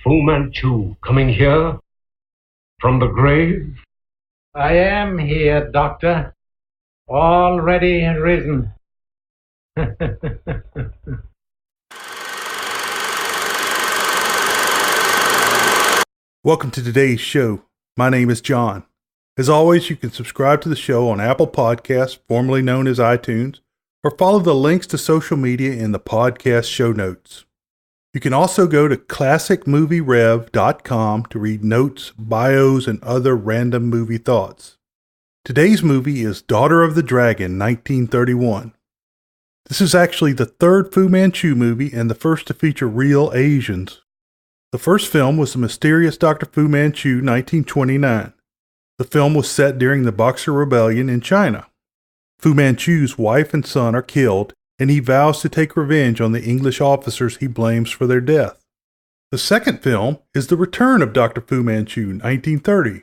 Fu Manchu coming here from the grave? I am here, Doctor. Already risen. Welcome to today's show. My name is John. As always, you can subscribe to the show on Apple Podcasts, formerly known as iTunes, or follow the links to social media in the podcast show notes. You can also go to classicmovierev.com to read notes, bios, and other random movie thoughts. Today's movie is Daughter of the Dragon, 1931. This is actually the third Fu Manchu movie and the first to feature real Asians. The first film was The Mysterious Dr. Fu Manchu, 1929. The film was set during the Boxer Rebellion in China. Fu Manchu's wife and son are killed, and he vows to take revenge on the English officers he blames for their death. The second film is The Return of Dr. Fu Manchu, 1930.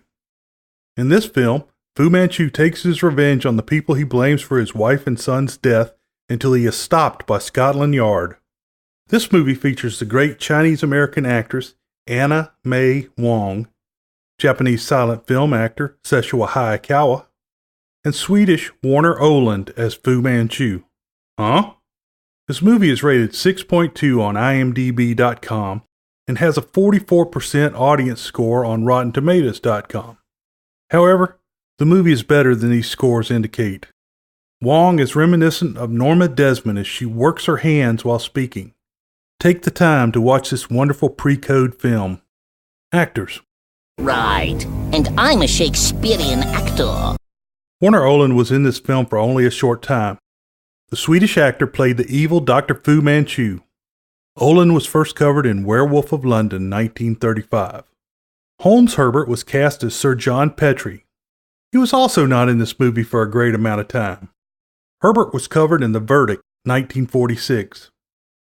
In this film, Fu Manchu takes his revenge on the people he blames for his wife and son's death until he is stopped by Scotland Yard. This movie features the great Chinese-American actress Anna May Wong, Japanese silent film actor Sessue Hayakawa, and Swedish Warner Oland as Fu Manchu. Huh? This movie is rated 6.2 on IMDb.com and has a 44% audience score on RottenTomatoes.com. However, the movie is better than these scores indicate. Wong is reminiscent of Norma Desmond as she works her hands while speaking. Take the time to watch this wonderful pre-code film. Actors. Right, and I'm a Shakespearean actor. Warner Oland was in this film for only a short time. The Swedish actor played the evil Dr. Fu Manchu. Oland was first covered in Werewolf of London, 1935. Holmes Herbert was cast as Sir John Petrie. He was also not in this movie for a great amount of time. Herbert was covered in The Verdict, 1946.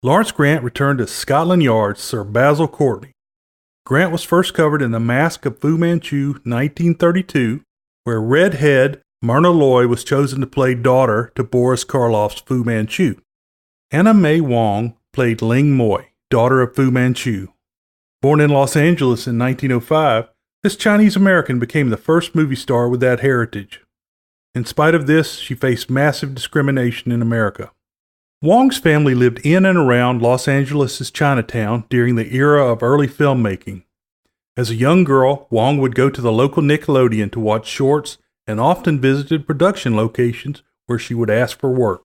Lawrence Grant returned as Scotland Yard's Sir Basil Courtney. Grant was first covered in The Mask of Fu Manchu, 1932, where redhead Myrna Loy was chosen to play daughter to Boris Karloff's Fu Manchu. Anna May Wong played Ling Moy, daughter of Fu Manchu. Born in Los Angeles in 1905, this Chinese-American became the first movie star with that heritage. In spite of this, she faced massive discrimination in America. Wong's family lived in and around Los Angeles' Chinatown during the era of early filmmaking. As a young girl, Wong would go to the local Nickelodeon to watch shorts and often visited production locations where she would ask for work.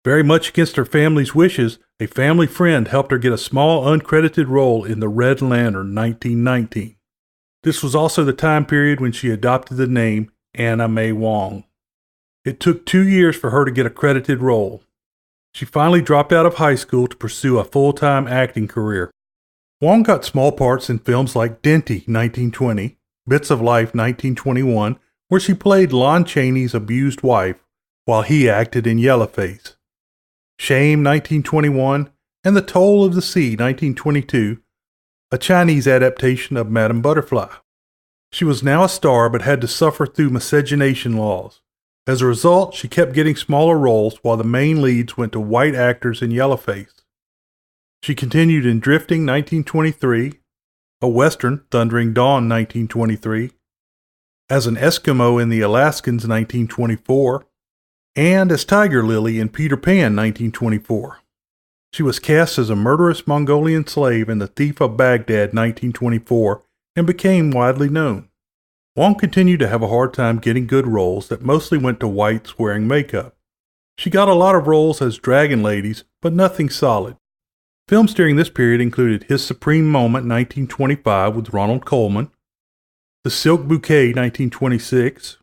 Very much against her family's wishes, a family friend helped her get a small uncredited role in The Red Lantern, 1919. This was also the time period when she adopted the name Anna May Wong. It took 2 years for her to get a credited role. She finally dropped out of high school to pursue a full-time acting career. Wong got small parts in films like Dinty, 1920, Bits of Life, 1921, where she played Lon Chaney's abused wife, while he acted in Yellowface. Shame, 1921, and The Toll of the Sea, 1922, a Chinese adaptation of Madame Butterfly. She was now a star but had to suffer through miscegenation laws. As a result, she kept getting smaller roles while the main leads went to white actors in Yellowface. She continued in Drifting, 1923, a Western, Thundering Dawn, 1923, as an Eskimo in The Alaskans, 1924, and as Tiger Lily in Peter Pan, 1924. She was cast as a murderous Mongolian slave in The Thief of Baghdad, 1924, and became widely known. Wong continued to have a hard time getting good roles that mostly went to whites wearing makeup. She got a lot of roles as dragon ladies, but nothing solid. Films during this period included His Supreme Moment, 1925, with Ronald Colman, The Silk Bouquet, 1926,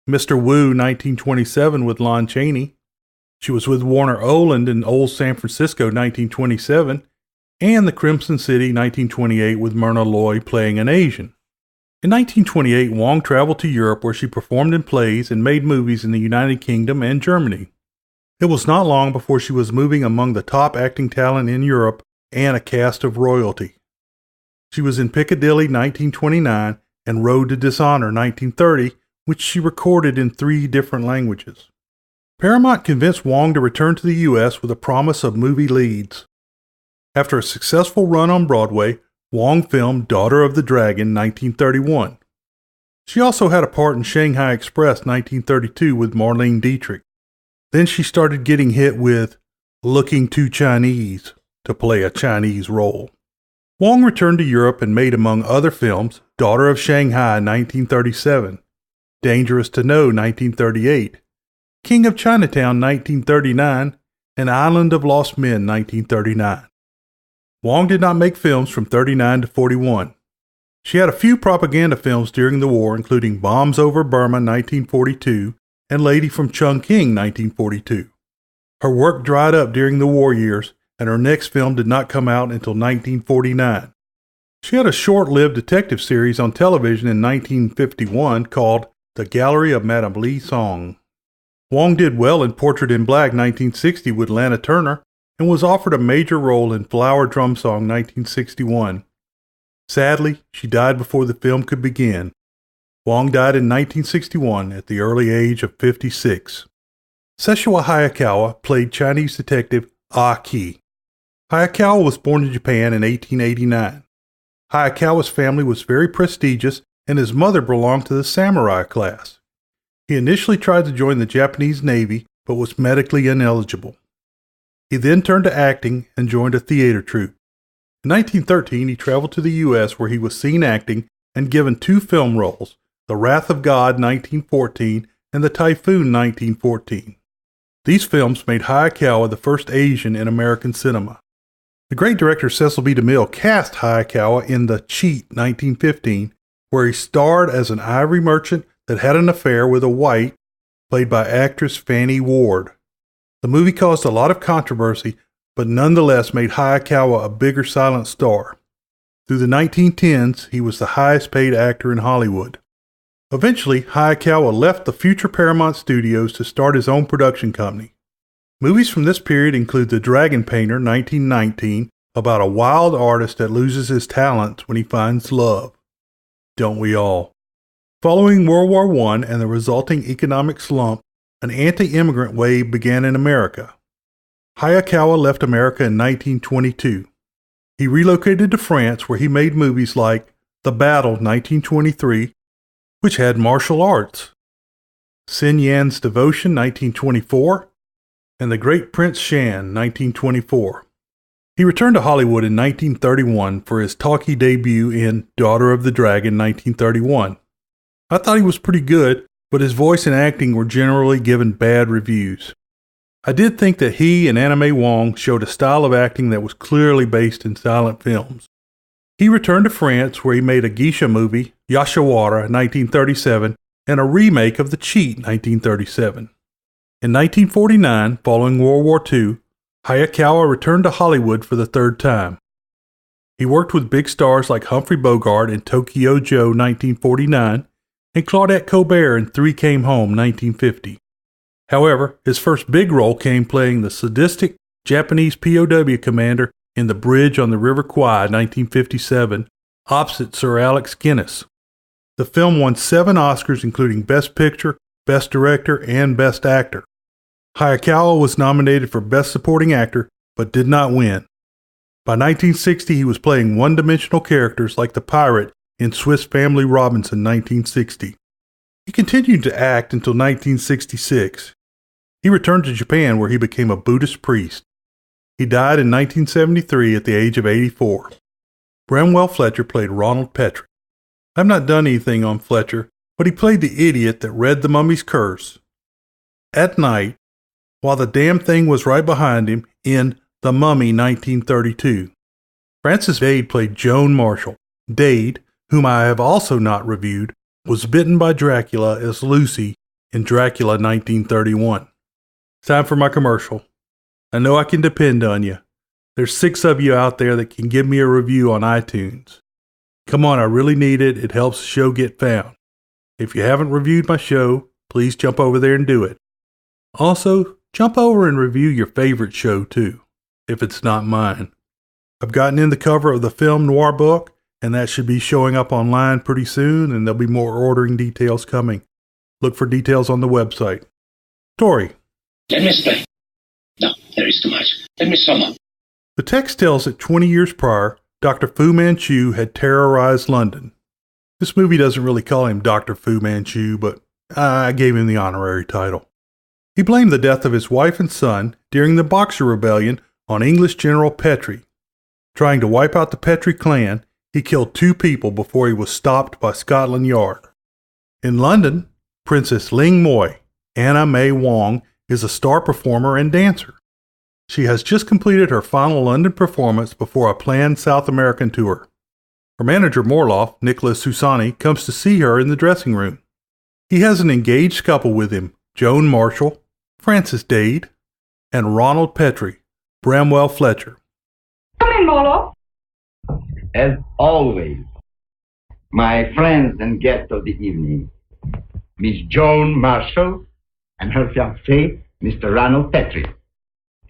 Mr. Wu, 1927, with Lon Chaney. She was with Warner Oland in Old San Francisco, 1927, and The Crimson City, 1928, with Myrna Loy playing an Asian. In 1928, Wong traveled to Europe where she performed in plays and made movies in the United Kingdom and Germany. It was not long before she was moving among the top acting talent in Europe and a cast of royalty. She was in Piccadilly, 1929, and Road to Dishonor, 1930, which she recorded in 3 different languages. Paramount convinced Wong to return to the U.S. with a promise of movie leads. After a successful run on Broadway, Wong filmed Daughter of the Dragon, 1931. She also had a part in Shanghai Express, 1932, with Marlene Dietrich. Then she started getting hit with Looking Too Chinese to play a Chinese role. Wong returned to Europe and made, among other films, Daughter of Shanghai, 1937, Dangerous to Know, 1938, King of Chinatown, 1939, and Island of Lost Men, 1939. Wong did not make films from 39 to 41. She had a few propaganda films during the war, including Bombs Over Burma, 1942, and Lady from Chungking, 1942. Her work dried up during the war years, and her next film did not come out until 1949. She had a short-lived detective series on television in 1951 called The Gallery of Madame Li Song. Wong did well in Portrait in Black, 1960, with Lana Turner, and was offered a major role in Flower Drum Song, 1961. Sadly, she died before the film could begin. Wong died in 1961 at the early age of 56. Sessue Hayakawa played Chinese detective Ah Ki. Hayakawa was born in Japan in 1889. Hayakawa's family was very prestigious, and his mother belonged to the samurai class. He initially tried to join the Japanese Navy, but was medically ineligible. He then turned to acting and joined a theater troupe. In 1913, he traveled to the U.S., where he was seen acting and given 2 film roles, The Wrath of God, 1914, and The Typhoon, 1914. These films made Hayakawa the first Asian in American cinema. The great director Cecil B. DeMille cast Hayakawa in The Cheat, 1915, where he starred as an ivory merchant that had an affair with a white, played by actress Fannie Ward. The movie caused a lot of controversy, but nonetheless made Hayakawa a bigger silent star. Through the 1910s, he was the highest paid actor in Hollywood. Eventually, Hayakawa left the future Paramount Studios to start his own production company. Movies from this period include The Dragon Painter, 1919, about a wild artist that loses his talents when he finds love. Don't we all? Following World War I and the resulting economic slump, an anti-immigrant wave began in America. Hayakawa left America in 1922. He relocated to France, where he made movies like The Battle, 1923, which had martial arts, Sin Yan's Devotion, 1924, and The Great Prince Shan, 1924. He returned to Hollywood in 1931 for his talkie debut in Daughter of the Dragon, 1931. I thought he was pretty good, but his voice and acting were generally given bad reviews. I did think that he and Anna May Wong showed a style of acting that was clearly based in silent films. He returned to France, where he made a geisha movie, Yashawara, 1937, and a remake of The Cheat, 1937. In 1949, following World War II, Hayakawa returned to Hollywood for the 3rd time. He worked with big stars like Humphrey Bogart in Tokyo Joe, 1949, and Claudette Colbert in Three Came Home, 1950. However, his first big role came playing the sadistic Japanese POW commander in The Bridge on the River Kwai, 1957, opposite Sir Alex Guinness. The film won 7 Oscars, including Best Picture, Best Director, and Best Actor. Hayakawa was nominated for Best Supporting Actor, but did not win. By 1960, he was playing one-dimensional characters like the pirate in Swiss Family Robinson, 1960. He continued to act until 1966. He returned to Japan, where he became a Buddhist priest. He died in 1973 at the age of 84. Bramwell Fletcher played Ronald Petrie. I've not done anything on Fletcher, but he played the idiot that read the mummy's curse. At night, while the damn thing was right behind him in The Mummy, 1932. Frances Dade played Joan Marshall. Dade, whom I have also not reviewed, was bitten by Dracula as Lucy in Dracula 1931. Time for my commercial. I know I can depend on you. There's 6 of you out there that can give me a review on iTunes. Come on, I really need it. It helps the show get found. If you haven't reviewed my show, please jump over there and do it. Also, jump over and review your favorite show too, if it's not mine. I've gotten in the cover of the film noir book, and that should be showing up online pretty soon, and there'll be more ordering details coming. Look for details on the website. Story. Let me explain. No, there is too much. Let me sum up. The text tells that 20 years prior, Dr. Fu Manchu had terrorized London. This movie doesn't really call him Dr. Fu Manchu, but I gave him the honorary title. He blamed the death of his wife and son during the Boxer Rebellion on English General Petrie. Trying to wipe out the Petrie clan, he killed 2 people before he was stopped by Scotland Yard. In London, Princess Ling Moy, Anna May Wong, is a star performer and dancer. She has just completed her final London performance before a planned South American tour. Her manager Morloff, Nicholas Susani, comes to see her in the dressing room. He has an engaged couple with him, Joan Marshall, Francis Dade, and Ronald Petrie, Bramwell Fletcher. Come in, Morloff. As always, my friends and guests of the evening, Miss Joan Marshall and her fiancé, Mr. Ronald Petrie.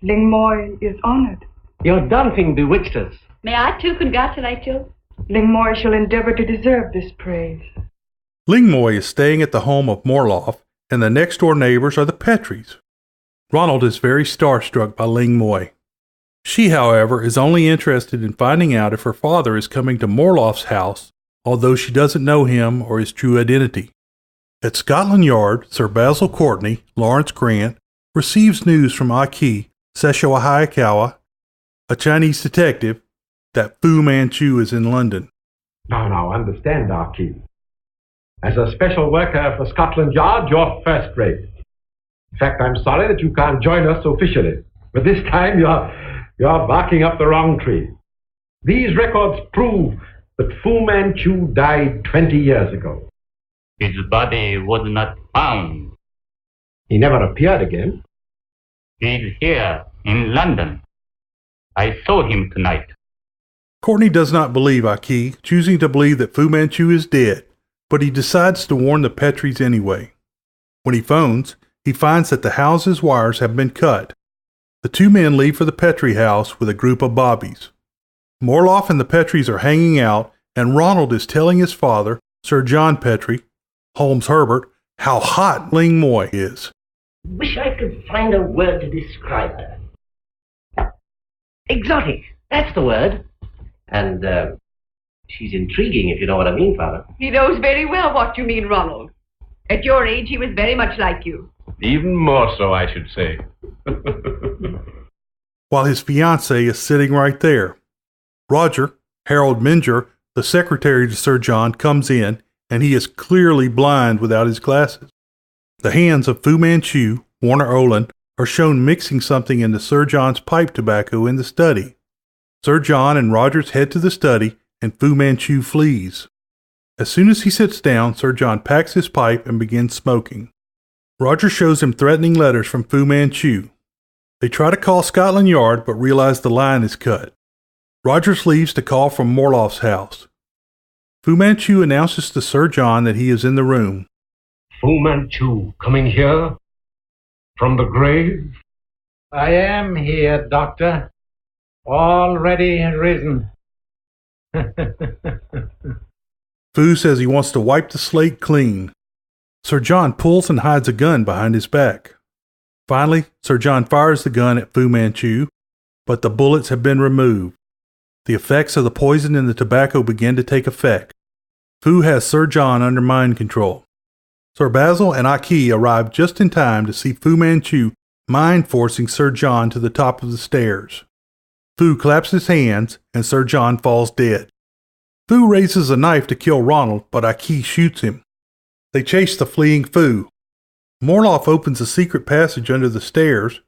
Ling Moy is honored. Your dancing bewitched us. May I too congratulate you? Ling Moy shall endeavor to deserve this praise. Ling Moy is staying at the home of Morloff, and the next-door neighbors are the Petries. Ronald is very starstruck by Ling Moy. She, however, is only interested in finding out if her father is coming to Morloff's house, although she doesn't know him or his true identity. At Scotland Yard, Sir Basil Courtney, Lawrence Grant, receives news from Aki, Sessue Hayakawa, a Chinese detective, that Fu Manchu is in London. Now, understand, Archie. As a special worker for Scotland Yard, you're first rate. In fact, I'm sorry that you can't join us officially. But this time you're barking up the wrong tree. These records prove that Fu Manchu died 20 years ago. His body was not found. He never appeared again. He's here in London. I saw him tonight. Courtney does not believe Aki, choosing to believe that Fu Manchu is dead, but he decides to warn the Petries anyway. When he phones, he finds that the house's wires have been cut. The 2 men leave for the Petrie house with a group of bobbies. Morloff and the Petries are hanging out, and Ronald is telling his father, Sir John Petrie, Holmes Herbert, how hot Ling Moy is. Wish I could find a word to describe her. Exotic, that's the word. And, she's intriguing, if you know what I mean, Father. He knows very well what you mean, Ronald. At your age, he was very much like you. Even more so, I should say. While his fiancée is sitting right there. Roger, Harold Minger, the secretary to Sir John, comes in, and he is clearly blind without his glasses. The hands of Fu Manchu, Warner Oland, are shown mixing something into Sir John's pipe tobacco in the study. Sir John and Rogers head to the study, and Fu Manchu flees. As soon as he sits down, Sir John packs his pipe and begins smoking. Roger shows him threatening letters from Fu Manchu. They try to call Scotland Yard, but realize the line is cut. Rogers leaves to call from Morloff's house. Fu Manchu announces to Sir John that he is in the room. Fu Manchu coming here? From the grave? I am here, Doctor. Already risen. Fu says he wants to wipe the slate clean. Sir John pulls and hides a gun behind his back. Finally, Sir John fires the gun at Fu Manchu, but the bullets have been removed. The effects of the poison in the tobacco begin to take effect. Fu has Sir John under mind control. Sir Basil and Aki arrive just in time to see Fu Manchu mind-forcing Sir John to the top of the stairs. Fu claps his hands, and Sir John falls dead. Fu raises a knife to kill Ronald, but Aki shoots him. They chase the fleeing Fu. Morloff opens a secret passage under the stairs,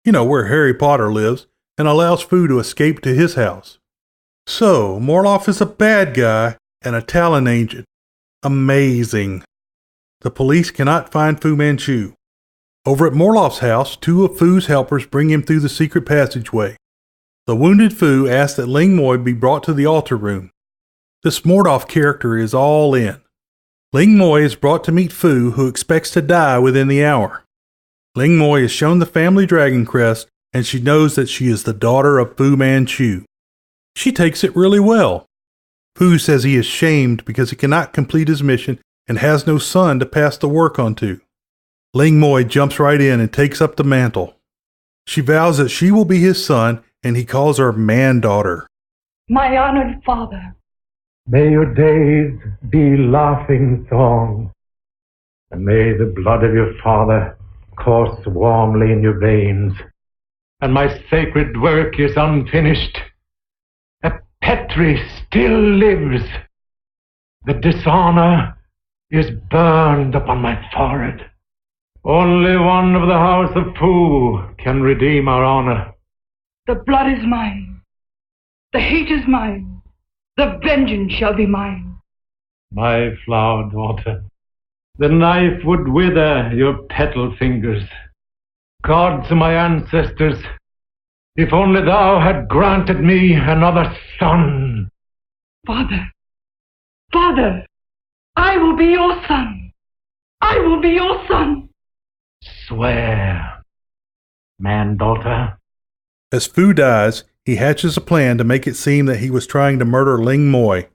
where Harry Potter lives, and allows Fu to escape to his house. So, Morloff is a bad guy and a Talon agent. Amazing. The police cannot find Fu Manchu. Over at Morloff's house, 2 of Fu's helpers bring him through the secret passageway. The wounded Fu asks that Ling Moy be brought to the altar room. This Morloff character is all in. Ling Moy is brought to meet Fu, who expects to die within the hour. Ling Moy is shown the family dragon crest, and she knows that she is the daughter of Fu Manchu. She takes it really well. Fu says he is shamed because he cannot complete his mission and has no son to pass the work on to. Ling Moy jumps right in and takes up the mantle. She vows that she will be his son, and he calls her man-daughter. My honored father. May your days be laughing song, and may the blood of your father course warmly in your veins. And my sacred work is unfinished. A Petri still lives. The dishonor is burned upon my forehead. Only one of the house of Fu can redeem our honor. The blood is mine. The hate is mine. The vengeance shall be mine. My flower daughter, the knife would wither your petal fingers. Gods of my ancestors, if only thou had granted me another son. Father, Father, I will be your son. I will be your son. Swear, man-daughter. As Fu dies, he hatches a plan to make it seem that he was trying to murder Ling Moy.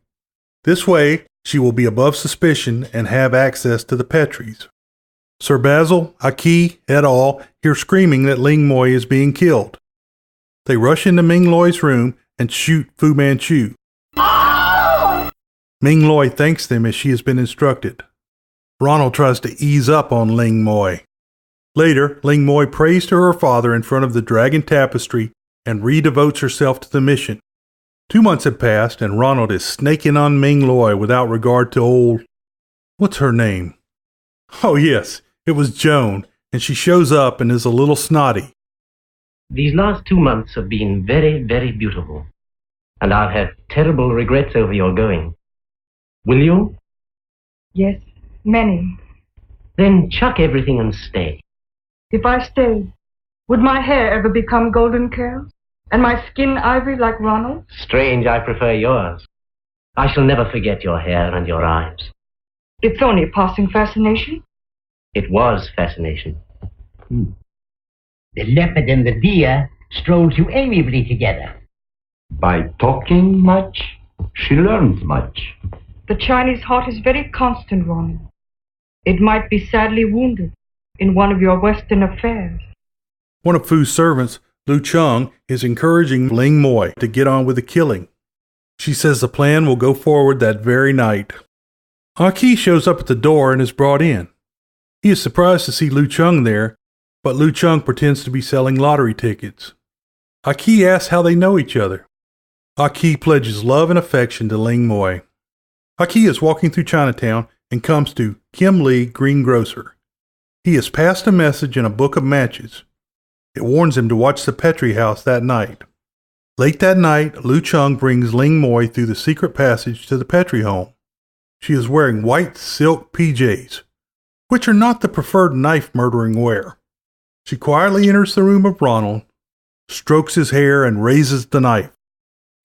This way, she will be above suspicion and have access to the Petries. Sir Basil, Aki, et al. Hear screaming that Ling Moy is being killed. They rush into Ming Loy's room and shoot Fu Manchu. Ming Loy thanks them as she has been instructed. Ronald tries to ease up on Ling Moy. Later, Ling Moy prays to her father in front of the dragon tapestry and redevotes herself to the mission. 2 months have passed and Ronald is snaking on Ming Loy without regard to old... What's her name? Oh yes, it was Joan, and she shows up and is a little snotty. These last 2 months have been very, very beautiful, and I've had terrible regrets over your going. Will you? Yes, many. Then chuck everything and stay. If I stayed, would my hair ever become golden curls? And my skin ivory like Ronald? Strange, I prefer yours. I shall never forget your hair and your eyes. It's only a passing fascination. It was fascination. The leopard and the deer stroll too amiably together. By talking much, she learns much. The Chinese heart is very constant, Ronald. It might be sadly wounded in one of your Western affairs. One of Fu's servants, Lu Chung, is encouraging Ling Moy to get on with the killing. She says the plan will go forward that very night. Aki shows up at the door and is brought in. He is surprised to see Lu Chung there, but Lu Chung pretends to be selling lottery tickets. Aki asks how they know each other. Aki pledges love and affection to Ling Moy. Aki is walking through Chinatown and comes to Kim Lee Greengrocer. He has passed a message in a book of matches. It warns him to watch the Petrie house that night. Late that night, Lu Chung brings Ling Moy through the secret passage to the Petrie home. She is wearing white silk PJs, which are not the preferred knife-murdering wear. She quietly enters the room of Ronald, strokes his hair, and raises the knife.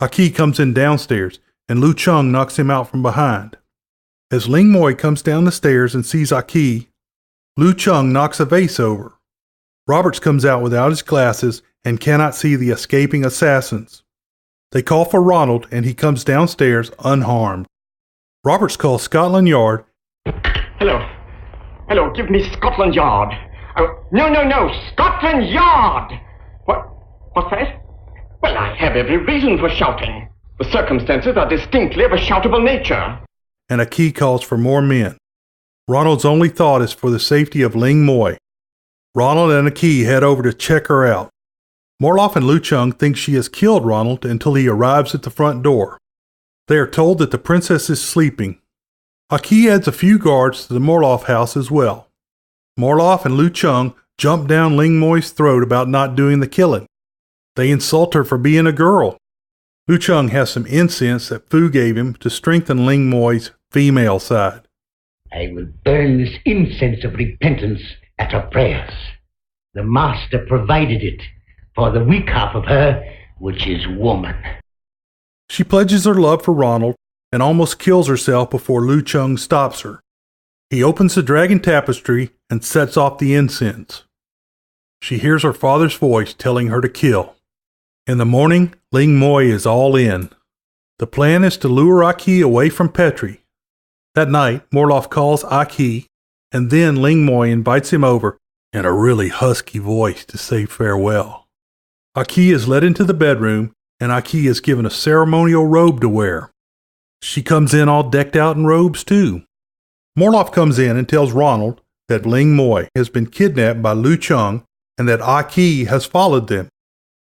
Aki comes in downstairs, and Lu Chung knocks him out from behind. As Ling Moy comes down the stairs and sees Aki, Lu Chung knocks a vase over. Roberts comes out without his glasses and cannot see the escaping assassins. They call for Ronald, and he comes downstairs unharmed. Roberts calls Scotland Yard. Hello. Hello, give me Scotland Yard. Oh, no, Scotland Yard! What's that? Well, I have every reason for shouting. The circumstances are distinctly of a shoutable nature. And Aki calls for more men. Ronald's only thought is for the safety of Ling Moy. Ronald and Aki head over to check her out. Morloff and Lu Chung think she has killed Ronald until he arrives at the front door. They are told that the princess is sleeping. Aki adds a few guards to the Morloff house as well. Morloff and Lu Chung jump down Ling Moy's throat about not doing the killing. They insult her for being a girl. Lu Chung has some incense that Fu gave him to strengthen Ling Moy's female side. I will burn this incense of repentance at her prayers. The master provided it for the weak half of her, which is woman. She pledges her love for Ronald and almost kills herself before Lu Chung stops her. He opens the dragon tapestry and sets off the incense. She hears her father's voice telling her to kill. In the morning, Ling Moy is all in. The plan is to lure Aki away from Petrie. That night, Morloff calls Aki, and then Ling Moy invites him over in a really husky voice to say farewell. Aki is led into the bedroom, and Aki is given a ceremonial robe to wear. She comes in all decked out in robes too. Morloff comes in and tells Ronald that Ling Moy has been kidnapped by Lu Chung and that Aki has followed them.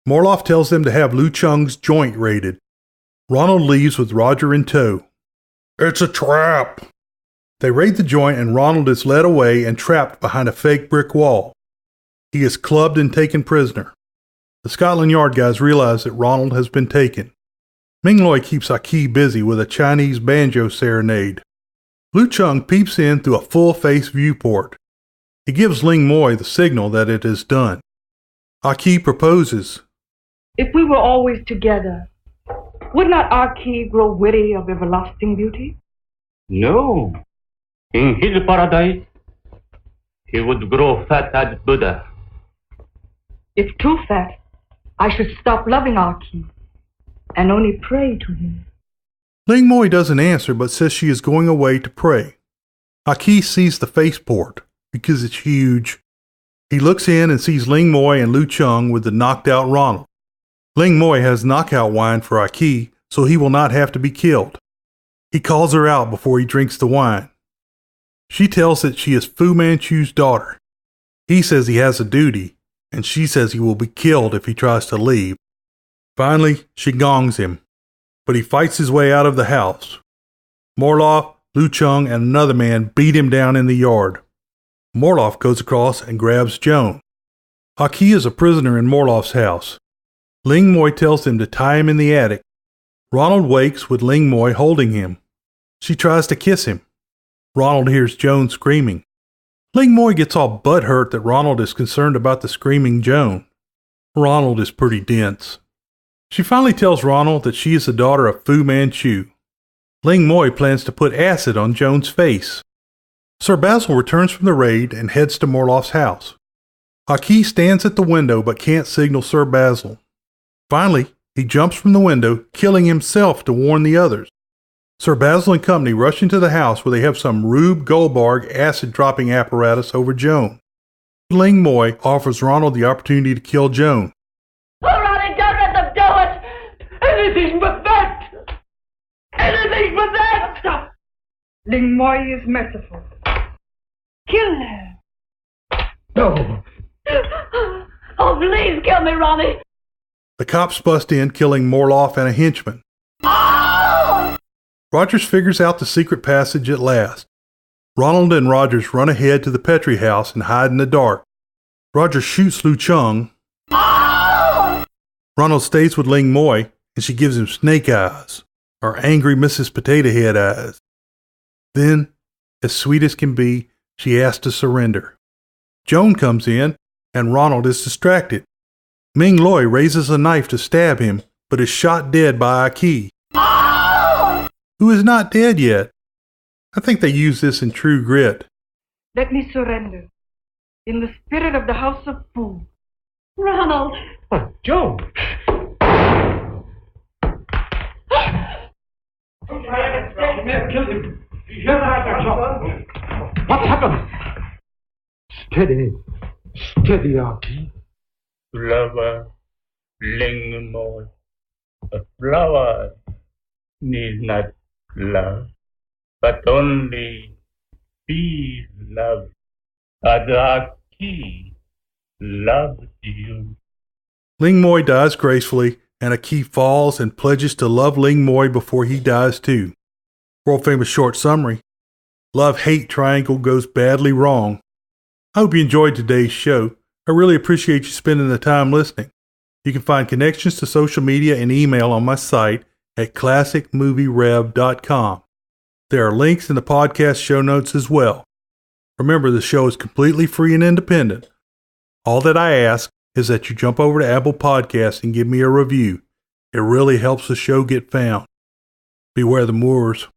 Morloff tells them to have Lu Chung's joint raided. Ronald leaves with Roger in tow. It's a trap. They raid the joint and Ronald is led away and trapped behind a fake brick wall. He is clubbed and taken prisoner. The Scotland Yard guys realize that Ronald has been taken. Ming Loi keeps Aki busy with a Chinese banjo serenade. Lu Chung peeps in through a full-face viewport. He gives Ling Moy the signal that it is done. Aki proposes. If we were always together, would not Aki grow weary of everlasting beauty? No. In his paradise, he would grow fat as Buddha. If too fat, I should stop loving Aki and only pray to him. Ling Moy doesn't answer but says she is going away to pray. Aki sees the faceport because it's huge. He looks in and sees Ling Moy and Lu Chung with the knocked out Ronald. Ling Moy has knockout wine for Aki, so he will not have to be killed. He calls her out before he drinks the wine. She tells that she is Fu Manchu's daughter. He says he has a duty, and she says he will be killed if he tries to leave. Finally, she gongs him, but he fights his way out of the house. Morloff, Lu Chung, and another man beat him down in the yard. Morloff goes across and grabs Joan. Aki is a prisoner in Morloff's house. Ling Moy tells him to tie him in the attic. Ronald wakes with Ling Moy holding him. She tries to kiss him. Ronald hears Joan screaming. Ling Moy gets all butthurt that Ronald is concerned about the screaming Joan. Ronald is pretty dense. She finally tells Ronald that she is the daughter of Fu Manchu. Ling Moy plans to put acid on Joan's face. Sir Basil returns from the raid and heads to Morloff's house. Aki stands at the window but can't signal Sir Basil. Finally, he jumps from the window, killing himself to warn the others. Sir Basil and company rush into the house where they have some Rube Goldberg acid-dropping apparatus over Joan. Ling Moy offers Ronald the opportunity to kill Joan. All right, don't let them do it! Anything but that! Anything but that! Stop! Ling Moy is merciful. Kill her! No. Oh, please kill me, Ronnie! The cops bust in, killing Morloff and a henchman. Oh! Rogers figures out the secret passage at last. Ronald and Rogers run ahead to the Petrie house and hide in the dark. Rogers shoots Lu Chung. Oh! Ronald stays with Ling Moy, and she gives him snake eyes, or angry Mrs. Potato Head eyes. Then, as sweet as can be, she asks to surrender. Joan comes in, and Ronald is distracted. Ming Loi raises a knife to stab him, but is shot dead by Aki, who is not dead yet. I think they use this in True Grit. Let me surrender. In the spirit of the House of Fu. Ronald! Joan! What happened? Steady. Steady, Aki. Flower, Ling Moy. A flower need not love, but only be loved. Aki loves you. Ling Moy dies gracefully, and Aki falls and pledges to love Ling Moy before he dies too. World famous short summary. Love-hate triangle goes badly wrong. I hope you enjoyed today's show. I really appreciate you spending the time listening. You can find connections to social media and email on my site at classicmovierev.com. There are links in the podcast show notes as well. Remember, the show is completely free and independent. All that I ask is that you jump over to Apple Podcasts and give me a review. It really helps the show get found. Beware the Moors.